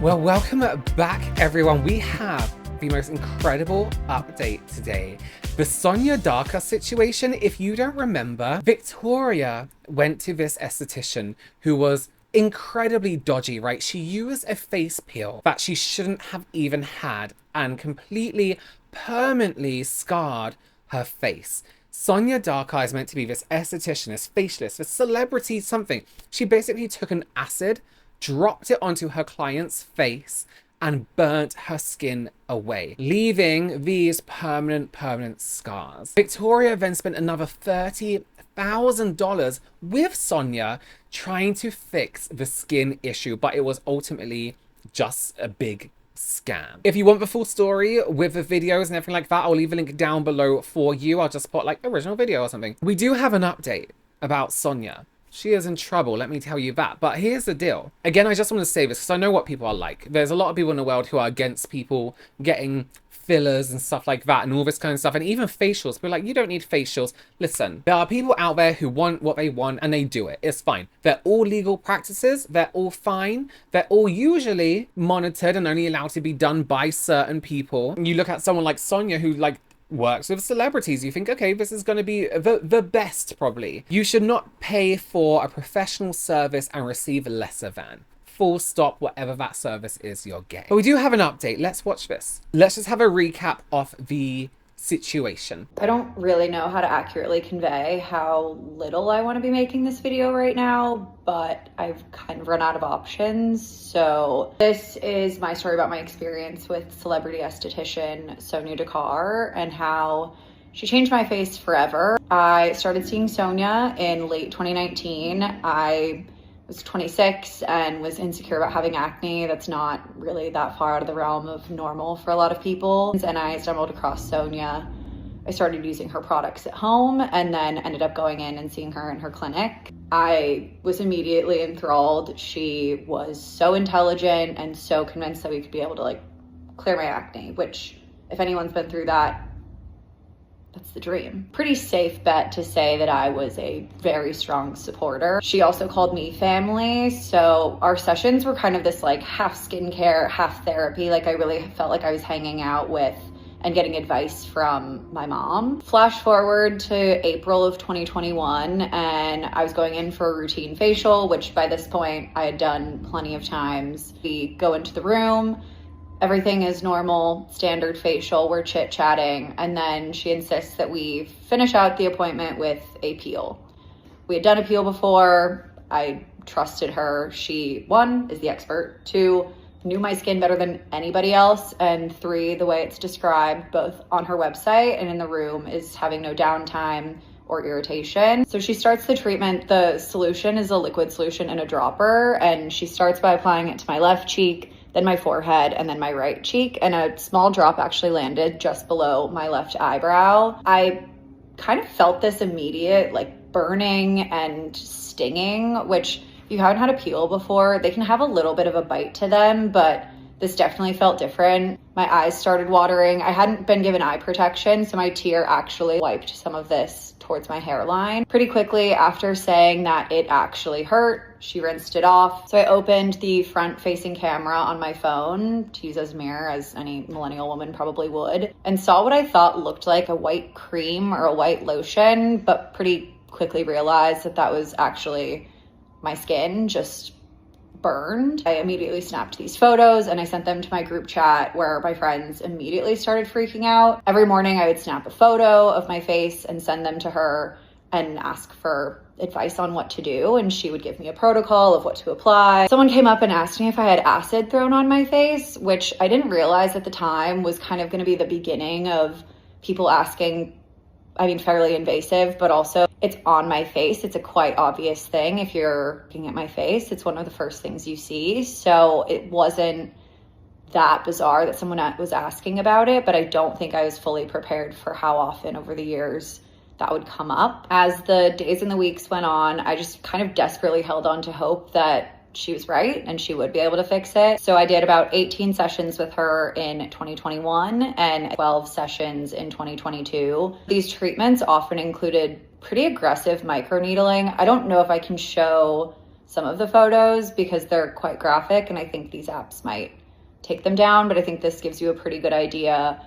Well, welcome back, everyone. We have the most incredible update today. The Sonya Dakar situation. If you don't remember, Victoria went to this esthetician who was incredibly dodgy, right? She used a face peel that she shouldn't have even had and completely permanently scarred her face. Sonya Dakar is meant to be this esthetician, this facialist, this celebrity something. She basically took an acid, dropped it onto her client's face, and burnt her skin away, leaving these permanent scars. Victoria then spent another $30,000 with Sonya trying to fix the skin issue, but it was ultimately just a big scam. If you want the full story with the videos and everything like that, I'll leave a link down below for you. I'll just put like original video or something. We do have an update about Sonya. She is in trouble, let me tell you that. But here's the deal. Again, I just want to say this because I know what people are like. There's a lot of people in the world who are against people getting fillers and stuff like that and all this kind of stuff. And even facials. We're like, you don't need facials. Listen, there are people out there who want what they want and they do it. It's fine. They're all legal practices. They're all fine. They're all usually monitored and only allowed to be done by certain people. And you look at someone like Sonya who works with celebrities, you think, okay, this is going to be the best probably. You should not pay for a professional service and receive lesser than. Full stop, whatever that service is you're getting. But we do have an update. Let's watch this. Let's just have a recap of the situation. I don't really know how to accurately convey how little I want to be making this video right now, but I've kind of run out of options. So this is my story about my experience with celebrity esthetician Sonya Dakar and how she changed my face forever. I started seeing Sonya in late 2019. I was 26 and was insecure about having acne. That's not really that far out of the realm of normal for a lot of people. And I stumbled across Sonya. I started using her products at home and then ended up going in and seeing her in her clinic. I was immediately enthralled. She was so intelligent and so convinced that we could be able to clear my acne, which if anyone's been through that, that's the dream. Pretty safe bet to say that I was a very strong supporter. She also called me family. So our sessions were kind of this half skincare, half therapy. I really felt like I was hanging out with and getting advice from my mom. Flash forward to April of 2021 and I was going in for a routine facial, which by this point I had done plenty of times. We go into the room, everything is normal, standard facial, we're chit-chatting, and then she insists that we finish out the appointment with a peel. We had done a peel before, I trusted her. She, 1, is the expert, 2, knew my skin better than anybody else, and 3, the way it's described both on her website and in the room is having no downtime or irritation. So she starts the treatment. The solution is a liquid solution in a dropper, and she starts by applying it to my left cheek, then my forehead, and then my right cheek, and a small drop actually landed just below my left eyebrow. I kind of felt this immediate burning and stinging, which if you haven't had a peel before, they can have a little bit of a bite to them, but this definitely felt different. My eyes started watering. I hadn't been given eye protection, so my tear actually wiped some of this towards my hairline. Pretty quickly after saying that it actually hurt, she rinsed it off. So I opened the front-facing camera on my phone to use as a mirror, as any millennial woman probably would, and saw what I thought looked like a white cream or a white lotion, but pretty quickly realized that that was actually my skin just burned. I immediately snapped these photos and I sent them to my group chat where my friends immediately started freaking out. Every morning I would snap a photo of my face and send them to her and ask for advice on what to do, and she would give me a protocol of what to apply. Someone came up and asked me if I had acid thrown on my face, which I didn't realize at the time was kind of going to be the beginning of people asking. I mean, fairly invasive, but also it's on my face. It's a quite obvious thing. If you're looking at my face, it's one of the first things you see. So it wasn't that bizarre that someone was asking about it, but I don't think I was fully prepared for how often over the years that would come up. As the days and the weeks went on, I just kind of desperately held on to hope that she was right and she would be able to fix it. So I did about 18 sessions with her in 2021 and 12 sessions in 2022. These treatments often included pretty aggressive microneedling. I don't know if I can show some of the photos because they're quite graphic, and I think these apps might take them down, but I think this gives you a pretty good idea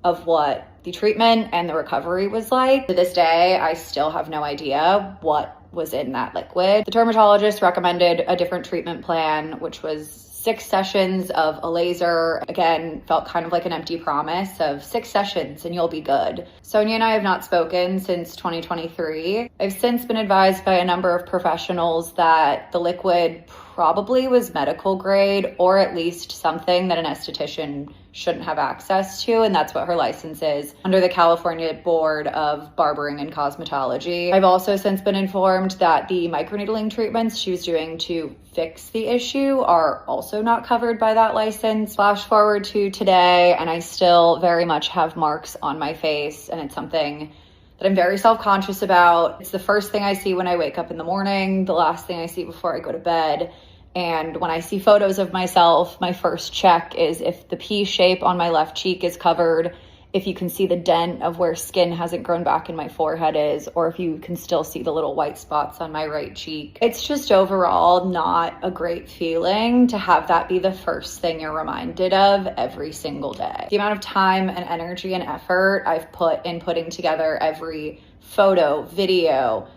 of what the treatment and the recovery was like. To this day, I still have no idea what was in that liquid. The dermatologist recommended a different treatment plan, which was 6 sessions of a laser. Again, felt kind of like an empty promise of 6 sessions and you'll be good. Sonya and I have not spoken since 2023. I've since been advised by a number of professionals that the liquid probably was medical grade, or at least something that an esthetician shouldn't have access to, and that's what her license is under the California Board of Barbering and Cosmetology. I've also since been informed that the microneedling treatments she was doing to fix the issue are also not covered by that license. Flash forward to today, and I still very much have marks on my face, and it's something that I'm very self-conscious about. It's the first thing I see when I wake up in the morning, the last thing I see before I go to bed. And when I see photos of myself, my first check is if the P shape on my left cheek is covered, if you can see the dent of where skin hasn't grown back in my forehead is, or if you can still see the little white spots on my right cheek. It's just overall not a great feeling to have that be the first thing you're reminded of every single day. The amount of time and energy and effort I've put in putting together every photo, video,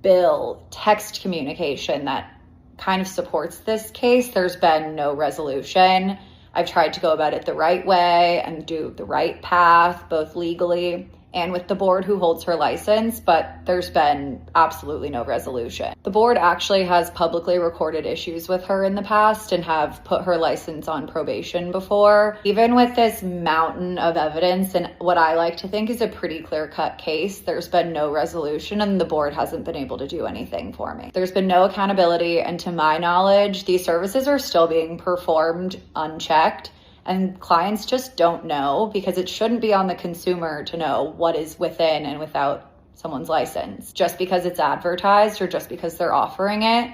bill, text communication that kind of supports this case, there's been no resolution. I've tried to go about it the right way and do the right path, both legally and with the board who holds her license, but there's been absolutely no resolution. The board actually has publicly recorded issues with her in the past and have put her license on probation before. Even with this mountain of evidence and what I like to think is a pretty clear-cut case, there's been no resolution and the board hasn't been able to do anything for me. There's been no accountability, and to my knowledge, these services are still being performed unchecked. And clients just don't know, because it shouldn't be on the consumer to know what is within and without someone's license. Just because it's advertised or just because they're offering it,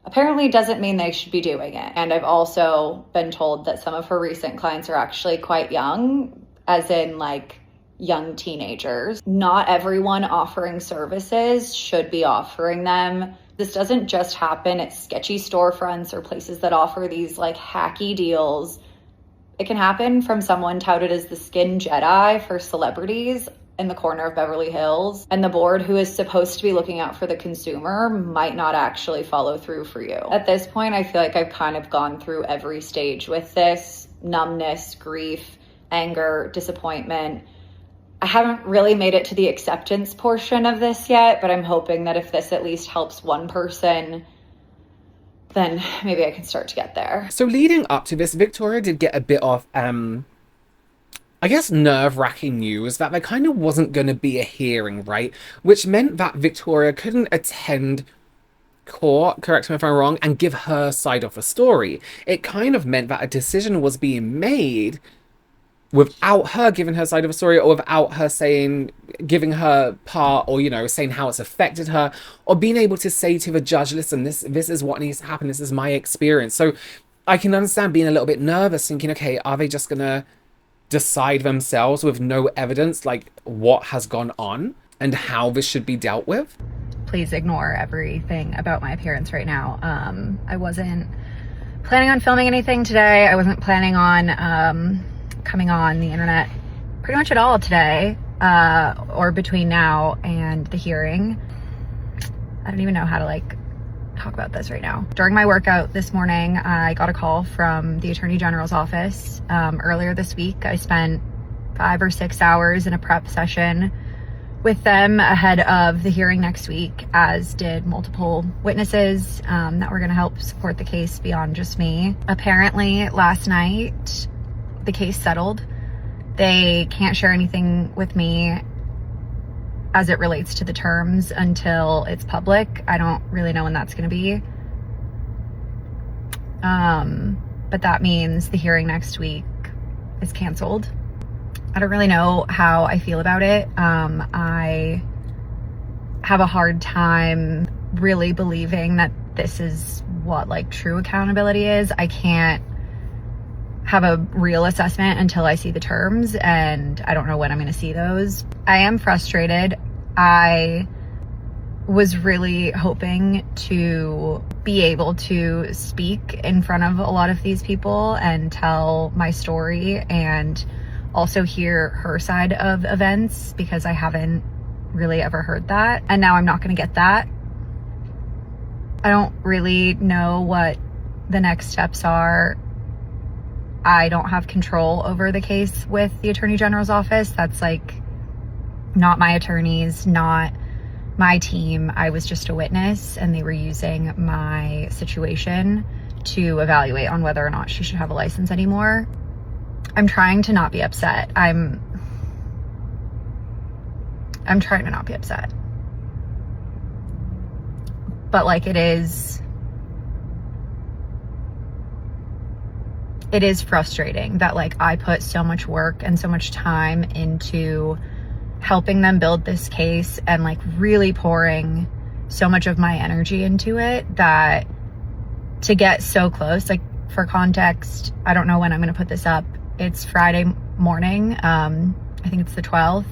apparently doesn't mean they should be doing it. And I've also been told that some of her recent clients are actually quite young, as in like young teenagers. Not everyone offering services should be offering them. This doesn't just happen at sketchy storefronts or places that offer these like hacky deals. It can happen from someone touted as the skin Jedi for celebrities in the corner of Beverly Hills, and the board, who is supposed to be looking out for the consumer, might not actually follow through for you. At this point, I feel like I've kind of gone through every stage with this: numbness, grief, anger, disappointment. I haven't really made it to the acceptance portion of this yet, but I'm hoping that if this at least helps one person, then maybe I can start to get there. So leading up to this, Victoria did get a bit of, I guess, nerve-wracking news that there kind of wasn't going to be a hearing, right? Which meant that Victoria couldn't attend court, correct me if I'm wrong, and give her side of the story. It kind of meant that a decision was being made without her giving her side of the story, or without her giving her part, or, you know, saying how it's affected her, or being able to say to the judge, listen, this is what needs to happen, this is my experience. So I can understand being a little bit nervous, thinking, okay, are they just gonna decide themselves with no evidence, like what has gone on and how this should be dealt with? Please ignore everything about my appearance right now. I wasn't planning on filming anything today. I wasn't planning on coming on the internet pretty much at all today, or between now and the hearing. I don't even know how to like talk about this right now. During my workout this morning, I got a call from the Attorney General's office. Earlier this week, I spent 5 or 6 hours in a prep session with them ahead of the hearing next week, as did multiple witnesses that were going to help support the case beyond just me. Apparently, last night, the case settled. They can't share anything with me as it relates to the terms until it's public. I don't really know when that's going to be. But that means the hearing next week is canceled. I don't really know how I feel about it. I have a hard time really believing that this is what like true accountability is. I can't have a real assessment until I see the terms, and I don't know when I'm going to see those. I am frustrated. I was really hoping to be able to speak in front of a lot of these people and tell my story and also hear her side of events, because I haven't really ever heard that. And now I'm not going to get that. I don't really know what the next steps are. I don't have control over the case with the Attorney General's office. That's like not my attorneys, not my team. I was just a witness, and they were using my situation to evaluate on whether or not she should have a license anymore. I'm trying to not be upset. I'm trying to not be upset. But like it is frustrating that like I put so much work and so much time into helping them build this case and like really pouring so much of my energy into it, that to get so close, like for context, I don't know when I'm going to put this up. It's Friday morning. I think it's the 12th,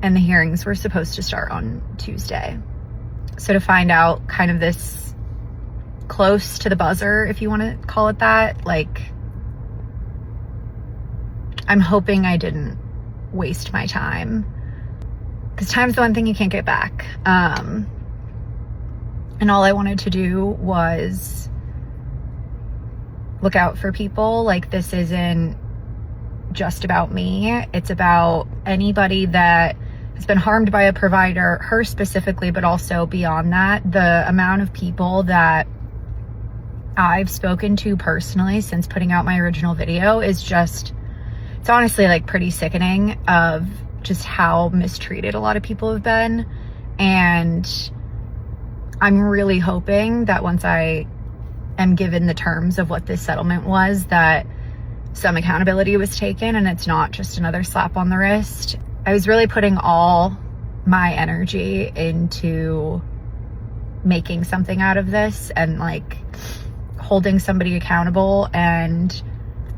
and the hearings were supposed to start on Tuesday. So to find out kind of this close to the buzzer, if you want to call it that, like I'm hoping I didn't waste my time, because time's the one thing you can't get back. And all I wanted to do was look out for people. Like, this isn't just about me. It's about anybody that has been harmed by a provider, her specifically, but also beyond that. The amount of people that I've spoken to personally since putting out my original video is just, it's honestly like pretty sickening of just how mistreated a lot of people have been. And I'm really hoping that once I am given the terms of what this settlement was, that some accountability was taken and it's not just another slap on the wrist. I was really putting all my energy into making something out of this and like holding somebody accountable and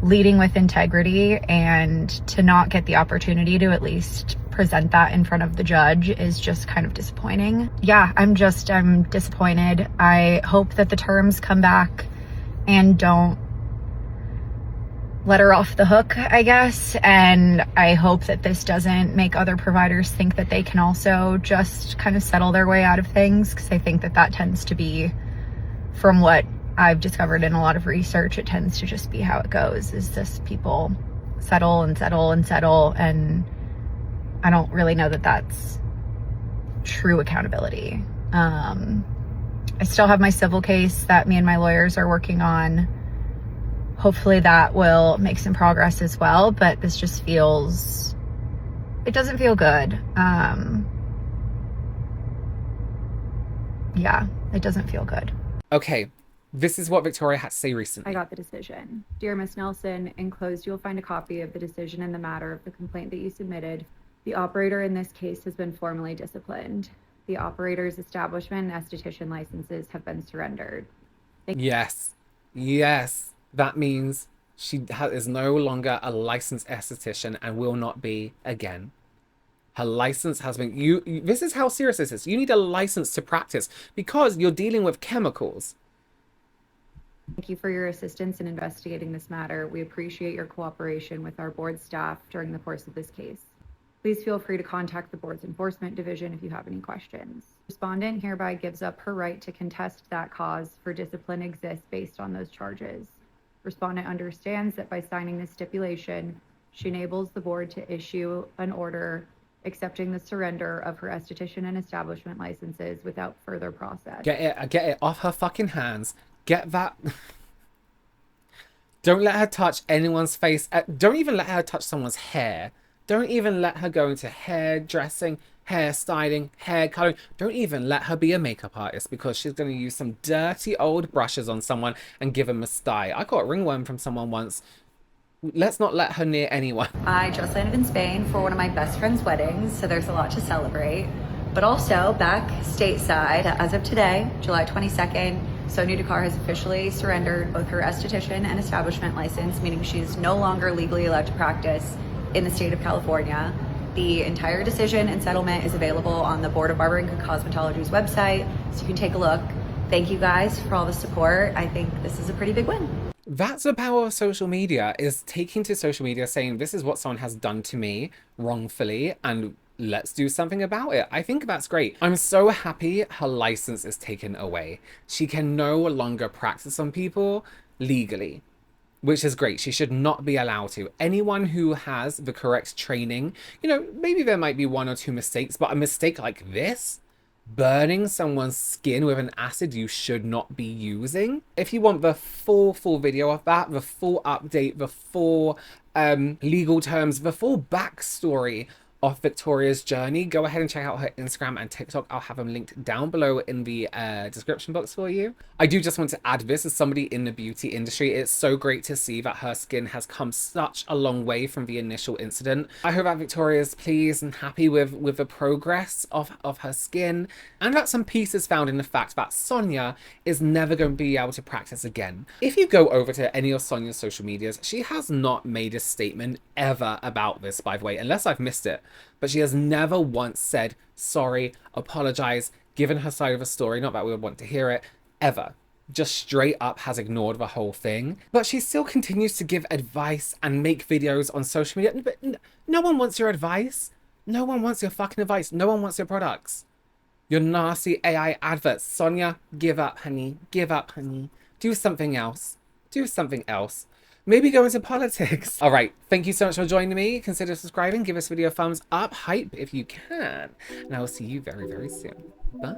leading with integrity, and to not get the opportunity to at least present that in front of the judge is just kind of disappointing. Yeah, I'm disappointed. I hope that the terms come back and don't let her off the hook, I guess. And I hope that this doesn't make other providers think that they can also just kind of settle their way out of things, because I think that that tends to be, from what I've discovered in a lot of research, it tends to just be how it goes, is just people settle and settle and settle. And I don't really know that that's true accountability. I still have my civil case that me and my lawyers are working on. Hopefully that will make some progress as well, but this just feels, it doesn't feel good. Yeah, it doesn't feel good. Okay, this is what Victoria had to say recently. I got the decision. Dear Miss Nelson, enclosed you'll find a copy of the decision in the matter of the complaint that you submitted. The operator in this case has been formally disciplined. The operator's establishment and esthetician licenses have been surrendered. Yes. That means she is no longer a licensed esthetician and will not be again. Her license has been... This is how serious this is. You need a license to practice because you're dealing with chemicals. Thank you for your assistance in investigating this matter. We appreciate your cooperation with our board staff during the course of this case. Please feel free to contact the board's enforcement division if you have any questions. Respondent hereby gives up her right to contest that cause for discipline exists based on those charges. Respondent understands that by signing this stipulation, she enables the board to issue an order accepting the surrender of her esthetician and establishment licenses without further process. Get it off her fucking hands. Get that. Don't let her touch anyone's face. Don't even let her touch someone's hair. Don't even let her go into hairdressing, hairstyling, hair coloring. Don't even let her be a makeup artist, because she's going to use some dirty old brushes on someone and give them a style. I got a ringworm from someone once. Let's not let her near anyone. I just landed in Spain for one of my best friend's weddings, so there's a lot to celebrate. But also back stateside, as of today, July 22nd, Sonya Dakar has officially surrendered both her esthetician and establishment license, meaning she's no longer legally allowed to practice in the state of California. The entire decision and settlement is available on the Board of Barbering and Cosmetology's website, so you can take a look. Thank you guys for all the support. I think this is a pretty big win. That's the power of social media, is taking to social media saying, this is what someone has done to me wrongfully, and let's do something about it. I think that's great. I'm so happy her license is taken away. She can no longer practice on people legally, which is great. She should not be allowed to. Anyone who has the correct training, you know, maybe there might be 1 or 2 mistakes, but a mistake like this, burning someone's skin with an acid you should not be using. If you want the full video of that, the full update, the full legal terms, the full backstory of Victoria's journey, go ahead and check out her Instagram and TikTok. I'll have them linked down below in the description box for you. I do just want to add this as somebody in the beauty industry. It's so great to see that her skin has come such a long way from the initial incident. I hope that Victoria is pleased and happy with the progress of her skin, and that some peace is found in the fact that Sonya is never going to be able to practice again. If you go over to any of Sonya's social medias, she has not made a statement ever about this, by the way, unless I've missed it. But she has never once said sorry, apologize, given her side of the story, not that we would want to hear it, ever. Just straight up has ignored the whole thing. But she still continues to give advice and make videos on social media. But no one wants your advice. No one wants your fucking advice. No one wants your products. Your nasty AI adverts. Sonya, give up, honey. Give up, honey. Do something else. Do something else. Maybe go into politics. All right, thank you so much for joining me. Consider subscribing, give this video a thumbs up, hype if you can. And I will see you very, very soon. Bye.